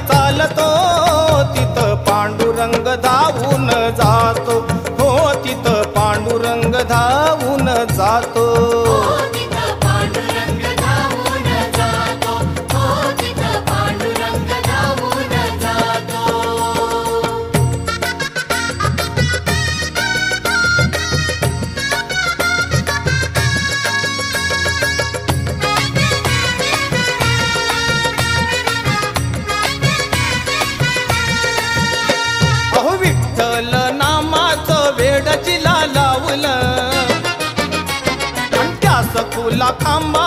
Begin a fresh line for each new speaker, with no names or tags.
चालतो तिथं पांडुरंग धावून जातो, हो तिथं पांडुरंग धावून जातो. विठ्ठल नामाचं वेड जिला लावलं आणि त्या सखूला खांबा